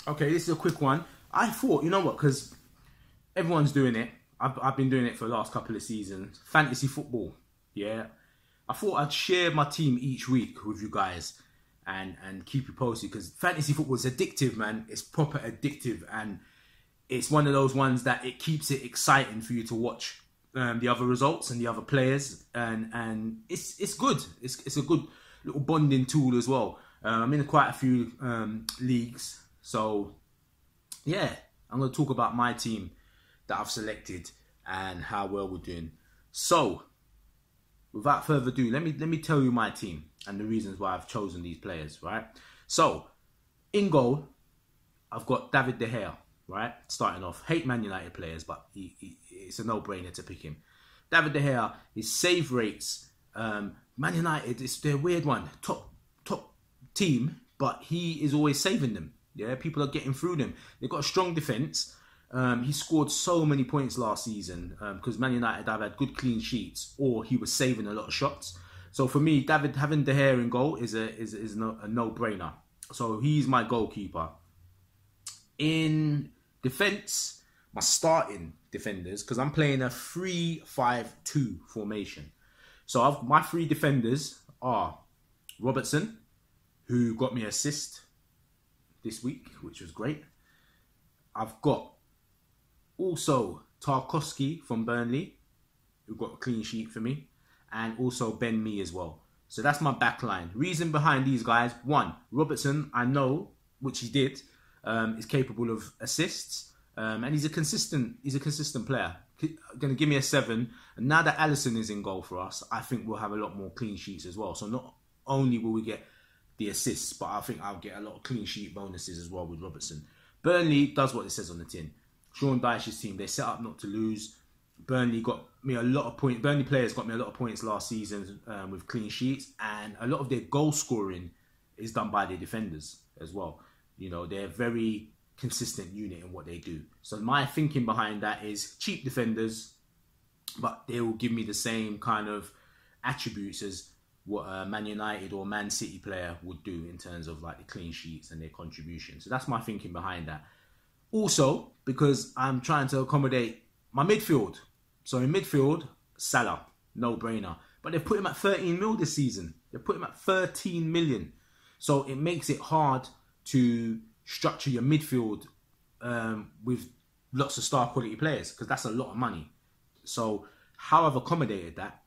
Okay, this is a quick one. I thought, you know what, because everyone's doing it. I've been doing it for the last couple of seasons. Fantasy football, yeah. I thought I'd share my team each week with you guys and keep you posted, because fantasy football is addictive, man. It's proper addictive, and it's one of those ones that it keeps it exciting for you to watch the other results and the other players, and it's good. It's a good little bonding tool as well. I'm in quite a few leagues, so yeah, I'm going to talk about my team that I've selected and how well we're doing. So, without further ado, let me tell you my team and the reasons why I've chosen these players, right? So, in goal, I've got David De Gea, right? Starting off, hate Man United players, but it's a no-brainer to pick him. David De Gea, his save rates, Man United, it's their weird one, top team, but he is always saving them. Yeah, people are getting through them. They've got a strong defence. He scored so many points last season because Man United have had good clean sheets, or he was saving a lot of shots. So for me, having De Gea in goal is a no-brainer. So he's my goalkeeper. In defence, my starting defenders, because I'm playing a 3-5-2 formation. So my three defenders are Robertson, who got me an assist this week, which was great. I've got also Tarkowski from Burnley, who got a clean sheet for me, and also Ben Mee as well. So that's my back line. Reason behind these guys: one, Robertson, I know, which he did, is capable of assists, and he's a consistent player. Going to give me a 7. And now that Alisson is in goal for us, I think we'll have a lot more clean sheets as well. So not only will we get the assists, but I think I'll get a lot of clean sheet bonuses as well with Robertson. Burnley does what it says on the tin. Sean Dyche's team, they set up not to lose. Burnley got me a lot of points. Burnley players got me a lot of points last season with clean sheets, and a lot of their goal scoring is done by their defenders as well. You know, they're a very consistent unit in what they do. So my thinking behind that is cheap defenders, but they will give me the same kind of attributes as what a Man United or Man City player would do in terms of like the clean sheets and their contribution. So that's my thinking behind that. Also, because I'm trying to accommodate my midfield. So in midfield, Salah, no-brainer. But they've put him at 13 mil this season. They've put him at 13 million. So it makes it hard to structure your midfield with lots of star quality players, because that's a lot of money. So how I've accommodated that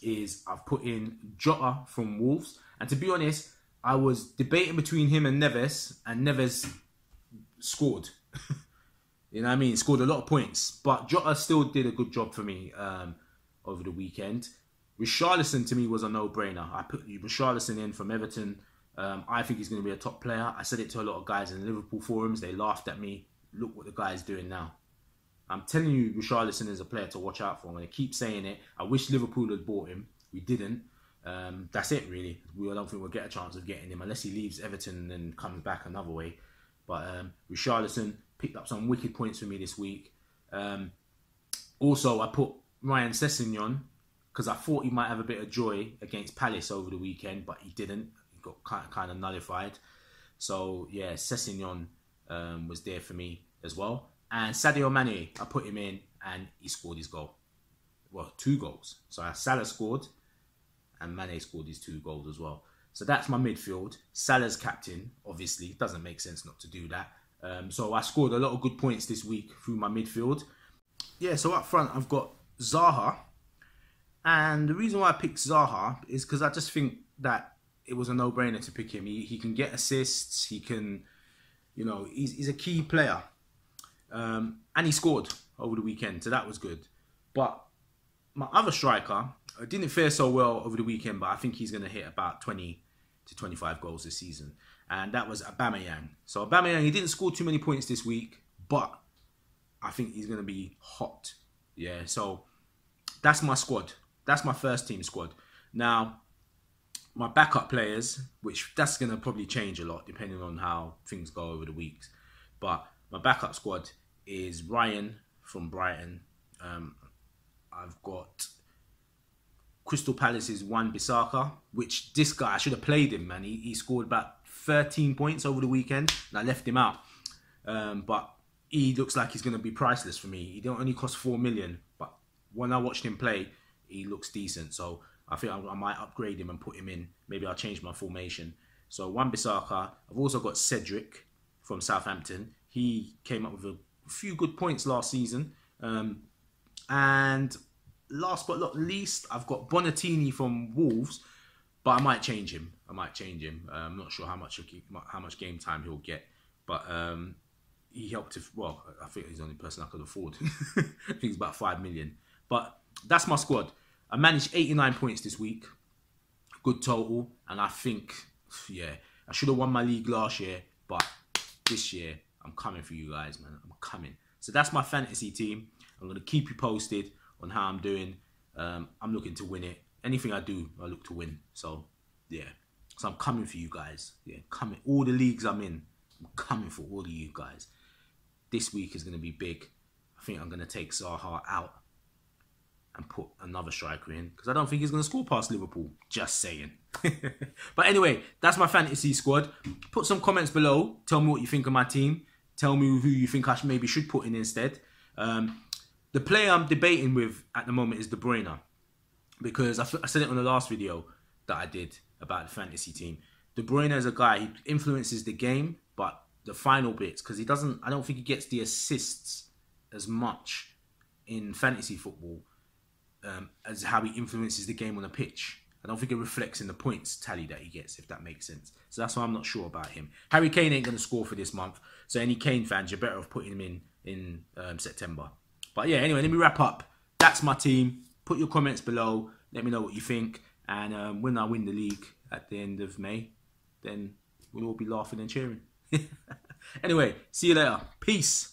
is I've put in Jota from Wolves. And to be honest, I was debating between him and Neves scored. You know what I mean? Scored a lot of points. But Jota still did a good job for me over the weekend. Richarlison to me was a no-brainer. I put Richarlison in from Everton. I think he's going to be a top player. I said it to a lot of guys in the Liverpool forums. They laughed at me. Look what the guy's doing now. I'm telling you, Richarlison is a player to watch out for. I'm going to keep saying it. I wish Liverpool had bought him. We didn't. That's it, really. I don't think we'll get a chance of getting him unless he leaves Everton and then comes back another way. But Richarlison picked up some wicked points for me this week. Also, I put Ryan Sessegnon because I thought he might have a bit of joy against Palace over the weekend, but he didn't. He got kind of nullified. So, yeah, Sessegnon was there for me as well. And Sadio Mane, I put him in and he scored his goal. Well, 2 goals. So Salah scored and Mane scored his 2 goals as well. So that's my midfield. Salah's captain, obviously. It doesn't make sense not to do that. So I scored a lot of good points this week through my midfield. Yeah, so up front, I've got Zaha. And the reason why I picked Zaha is because I just think that it was a no-brainer to pick him. He can get assists. He can, you know, he's a key player. And he scored over the weekend, so that was good. But my other striker didn't fare so well over the weekend, but I think he's going to hit about 20 to 25 goals this season. And that was Aubameyang. So Aubameyang, he didn't score too many points this week, but I think he's going to be hot. Yeah, so that's my squad. That's my first team squad. Now, my backup players, which that's going to probably change a lot depending on how things go over the weeks. But my backup squad is Ryan from Brighton. I've got Crystal Palace's Wan-Bissaka, which this guy, I should have played him, man. He scored about 13 points over the weekend, and I left him out. but he looks like he's going to be priceless for me. He don't only cost 4 million, but when I watched him play, he looks decent. So I think I might upgrade him and put him in. Maybe I'll change my formation. So Wan-Bissaka. I've also got Cedric from Southampton. He came up with a few good points last season. And last but not least, I've got Bonatini from Wolves, but I might change him. I'm not sure how much game time he'll get, but he helped. Well, I think he's the only person I could afford. I think he's about 5 million. But that's my squad. I managed 89 points this week, good total, and I think, yeah, I should have won my league last year, but this year I'm coming for you guys, man. I'm coming. So that's my fantasy team. I'm going to keep you posted on how I'm doing. I'm looking to win it. Anything I do, I look to win. So, yeah. So I'm coming for you guys. Yeah, coming. All the leagues I'm in, I'm coming for all of you guys. This week is going to be big. I think I'm going to take Salah out and put another striker in, because I don't think he's going to score past Liverpool. Just saying. But anyway, that's my fantasy squad. Put some comments below. Tell me what you think of my team. Tell me who you think I maybe should put in instead. The player I'm debating with at the moment is De Bruyne, because I said it on the last video that I did about the fantasy team. De Bruyne is a guy, he influences the game, but the final bits, because I don't think he gets the assists as much in fantasy football as how he influences the game on the pitch. I don't think it reflects in the points tally that he gets, if that makes sense. So that's why I'm not sure about him. Harry Kane ain't going to score for this month, so any Kane fans, you're better off putting him in September. But yeah, anyway, let me wrap up. That's my team. Put your comments below. Let me know what you think. And when I win the league at the end of May, then we'll all be laughing and cheering. Anyway, see you later. Peace.